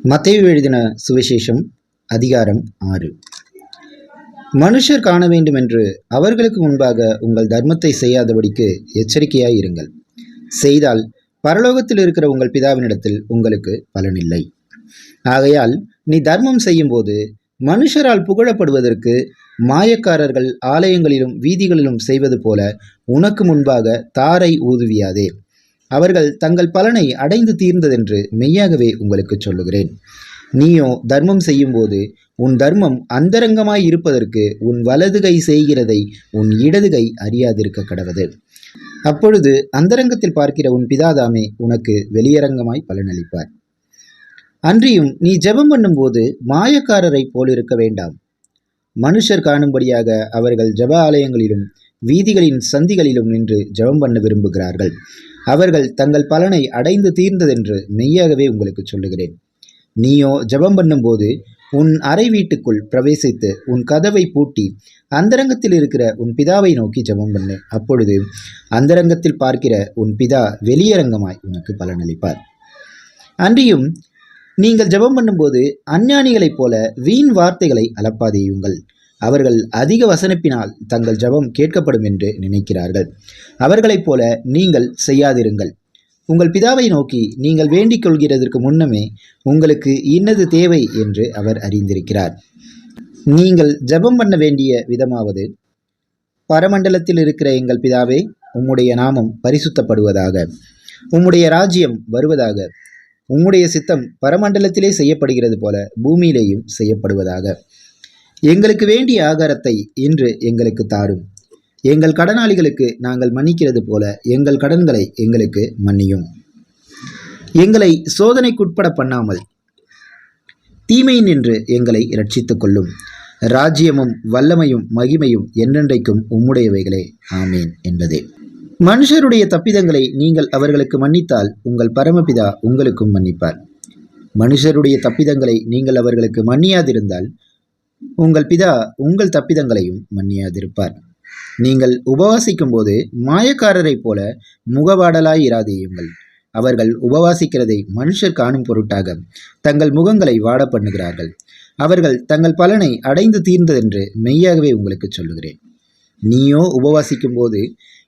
மத்தேயு எழுதின சுவிசேஷம் அதிகாரம் 6. மனுஷர் காண வேண்டும் என்று அவர்களுக்கு முன்பாக உங்கள் தர்மத்தை செய்யாதபடிக்கு எச்சரிக்கையாய் இருங்கள். செய்தால் பரலோகத்தில் இருக்கிற உங்கள் பிதாவினிடத்தில் உங்களுக்கு பலனில்லை. ஆகையால் நீ தர்மம் செய்யும்போது மனுஷரால் புகழப்படுவதற்கு மாயக்காரர்கள் ஆலயங்களிலும் வீதிகளிலும் செய்வது போல உனக்கு முன்பாக தாரை ஊதுவியாதே. அவர்கள் தங்கள் பலனை அடைந்து தீர்ந்ததென்று மெய்யாகவே உங்களுக்கு சொல்லுகிறேன். நீயோ தர்மம் செய்யும்போது உன் தர்மம் அந்தரங்கமாய் இருப்பதற்கு உன் வலது கை செய்கிறதை உன் இடது கை அறியாதிருக்க கடவது. அப்பொழுது அந்தரங்கத்தில் பார்க்கிற உன் பிதாதாமே உனக்கு வெளியரங்கமாய் பலனளிப்பார். அன்றியும் நீ ஜெபம் பண்ணும்போது மாயக்காரரை போலிருக்க வேண்டாம். மனுஷர் காணும்படியாக அவர்கள் ஜெப ஆலயங்களிலும் வீதிகளின் சந்திகளிலும் நின்று ஜெபம் பண்ண விரும்புகிறார்கள். அவர்கள் தங்கள் பலனை அடைந்து தீர்ந்ததென்று மெய்யாகவே உங்களுக்கு சொல்லுகிறேன். நீயோ ஜெபம் பண்ணும்போது உன் அறை வீட்டுக்குள் பிரவேசித்து உன் கதவை பூட்டி அந்தரங்கத்தில் இருக்கிற உன் பிதாவை நோக்கி ஜெபம் பண்ணு. அப்பொழுது அந்தரங்கத்தில் பார்க்கிற உன் பிதா வெளியரங்கமாய் உனக்கு பலனளிப்பார். அன்றியும் நீங்கள் ஜெபம் பண்ணும்போது அஞ்ஞானிகளைப் போல வீண் வார்த்தைகளை அலப்பாதேயுங்கள். அவர்கள் அதிக வசனிப்பினால் தங்கள் ஜெபம் கேட்கப்படும் என்று நினைக்கிறார்கள். அவர்களைப் போல நீங்கள் செய்யாதிருங்கள். உங்கள் பிதாவை நோக்கி நீங்கள் வேண்டிக் கொள்கிறதற்கு முன்னமே உங்களுக்கு இன்னது தேவை என்று அவர் அறிந்திருக்கிறார். நீங்கள் ஜெபம் பண்ண வேண்டிய விதமாவது: பரமண்டலத்தில் இருக்கிற எங்கள் பிதாவே, உம்முடைய நாமம் பரிசுத்தப்படுவதாக. உம்முடைய ராஜ்யம் வருவதாக. உம்முடைய சித்தம் பரமண்டலத்திலே செய்யப்படுகிறது போல பூமியிலேயும் செய்யப்படுவதாக. எங்களுக்கு வேண்டிய ஆகாரத்தை இன்று எங்களுக்கு தாரும். எங்கள் கடனாளிகளுக்கு நாங்கள் மன்னிக்கிறது போல எங்கள் கடன்களை எங்களுக்கு மன்னியும். எங்களை சோதனைக்குட்பட பண்ணாமல் தீமையினின்று எங்களை இரட்சித்துக் கொள்ளும். ராஜ்யமும் வல்லமையும் மகிமையும் என்றென்றைக்கும் உம்முடையவைகளே, ஆமேன் என்பதே. மனுஷருடைய தப்பிதங்களை நீங்கள் அவர்களுக்கு மன்னித்தால் உங்கள் பரமபிதா உங்களுக்கும் மன்னிப்பார். மனுஷருடைய தப்பிதங்களை நீங்கள் அவர்களுக்கு மன்னியாதிருந்தால் உங்கள் பிதா உங்கள் தப்பிதங்களையும் மன்னியாதிருப்பார். நீங்கள் உபவாசிக்கும் போது மாயக்காரரை போல முகவாடலாயிராதேயுங்கள். அவர்கள் உபவாசிக்கிறதை மனுஷர் காணும் பொருட்டாக தங்கள் முகங்களை வாட பண்ணுகிறார்கள். அவர்கள் தங்கள் பலனை அடைந்து தீர்ந்ததென்று மெய்யாகவே உங்களுக்கு சொல்லுகிறேன். நீயோ உபவாசிக்கும் போது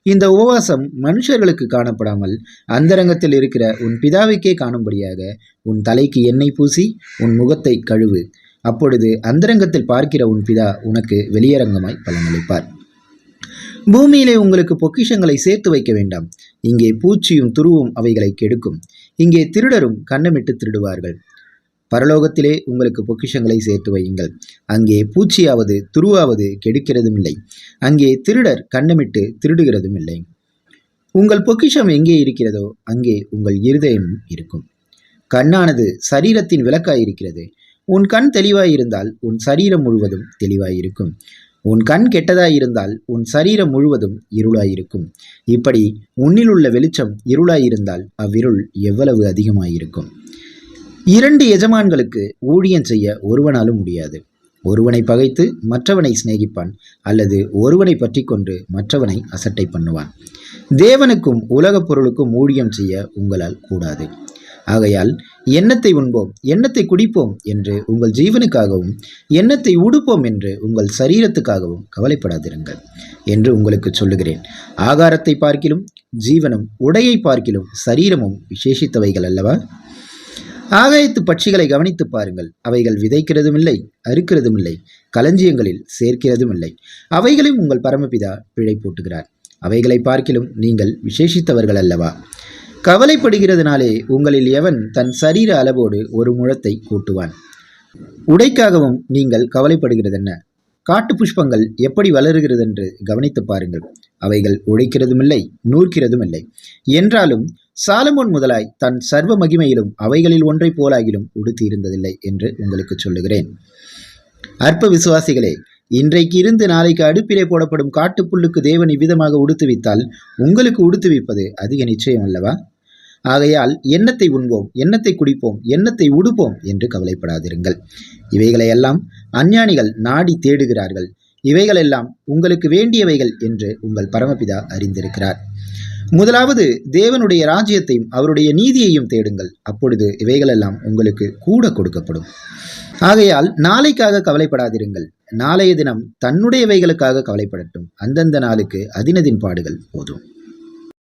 இந்த உபவாசம் மனுஷர்களுக்கு காணப்படாமல் அந்தரங்கத்தில் இருக்கிற உன் பிதாவுக்கே காணும்படியாக உன் தலைக்கு எண்ணெய் பூசி உன் முகத்தை கழுவு. அப்பொழுது அந்தரங்கத்தில் பார்க்கிற உன் பிதா உனக்கு வெளியரங்கமாய் பலனளிப்பார். பூமியிலே உங்களுக்கு பொக்கிஷங்களை சேர்த்து வைக்க வேண்டாம். இங்கே பூச்சியும் துருவும் அவைகளை கெடுக்கும். இங்கே திருடரும் கன்னமிட்டு திருடுவார்கள். பரலோகத்திலே உங்களுக்கு பொக்கிஷங்களை சேர்த்து வையுங்கள். அங்கே பூச்சியாவது துருவாவது கெடுக்கிறதும் இல்லை. அங்கே திருடர் கன்னமிட்டு திருடுகிறதும் இல்லை. உங்கள் பொக்கிஷம் எங்கே இருக்கிறதோ அங்கே உங்கள் இருதயமும் இருக்கும். கண்ணானது சரீரத்தின் விளக்காயிருக்கிறது. உன் கண் தெளிவாயிருந்தால் உன் சரீரம் முழுவதும் தெளிவாயிருக்கும். உன் கண் கெட்டதாயிருந்தால் உன் சரீரம் முழுவதும் இருளாயிருக்கும். இப்படி உன்னில் உள்ள வெளிச்சம் இருளாயிருந்தால் அவ்விருள் எவ்வளவு அதிகமாயிருக்கும். 2 எஜமான்களுக்கு ஊழியம் செய்ய ஒருவனாலும் முடியாது. ஒருவனை பகைத்து மற்றவனை சிநேகிப்பான், அல்லது ஒருவனை பற்றி கொண்டு மற்றவனை அசட்டை பண்ணுவான். தேவனுக்கும் உலகப் பொருளுக்கும் ஊழியம் செய்ய உங்களால் கூடாது. ஆகையால் எண்ணத்தை உண்போம், எண்ணத்தை குடிப்போம் என்று உங்கள் ஜீவனுக்காகவும் எண்ணத்தை உடுப்போம் என்று உங்கள் சரீரத்துக்காகவும் கவலைப்படாதிருங்கள் என்று உங்களுக்கு சொல்லுகிறேன். ஆகாரத்தை பார்க்கிலும் ஜீவனும் உடையை பார்க்கிலும் சரீரமும் விசேஷித்தவைகள் அல்லவா? ஆகாயத்து பட்சிகளை கவனித்து பாருங்கள். அவைகள் விதைக்கிறதும் இல்லை, அறுக்கிறதும் இல்லை, களஞ்சியங்களில் சேர்க்கிறதும் இல்லை. அவைகளையும் உங்கள் பரமபிதா பிழை போட்டுகிறார். அவைகளை பார்க்கிலும் நீங்கள் விசேஷித்தவர்கள் அல்லவா? கவலைப்படுகிறதுனாலே உங்களில் எவன் தன் சரீர அளவோடு ஒரு முழத்தை கூட்டுவான்? உடைக்காகவும் நீங்கள் கவலைப்படுகிறதென்ன? காட்டு புஷ்பங்கள் எப்படி வளருகிறது என்று கவனித்து பாருங்கள். அவைகள் உழைக்கிறதும் இல்லை, நூற்கிறதும் இல்லை. என்றாலும் சாலமோன் முதலாய் தன் சர்வ மகிமையிலும் அவைகளில் ஒன்றை போலாகிலும் உடுத்தி இருந்ததில்லை என்று உங்களுக்கு சொல்லுகிறேன். அற்ப விசுவாசிகளே, இன்றைக்கு இருந்து நாளைக்கு அடுப்பிலே போடப்படும் காட்டுப்புல்லுக்கு தேவன் இவ்விதமாக உடுத்துவித்தால் உங்களுக்கு உடுத்துவிப்பது அதிக நிச்சயம் அல்லவா? ஆகையால் எண்ணத்தை உண்போம், எண்ணத்தை குடிப்போம், எண்ணத்தை உடுப்போம் என்று கவலைப்படாதிருங்கள். இவைகளையெல்லாம் அஞ்ஞானிகள் நாடி தேடுகிறார்கள். இவைகளெல்லாம் உங்களுக்கு வேண்டியவைகள் என்று உங்கள் பரமபிதா அறிந்திருக்கிறார். முதலாவது தேவனுடைய ராஜ்யத்தையும் அவருடைய நீதியையும் தேடுங்கள், அப்பொழுது இவைகளெல்லாம் உங்களுக்கு கூட கொடுக்கப்படும். ஆகையால் நாளைக்காக கவலைப்படாதிருங்கள், நாளைய தினம் தன்னுடையவைகளுக்காக கவலைப்படட்டும், அந்தந்த நாளுக்கு அதினதின் பாடுகள் போதும்.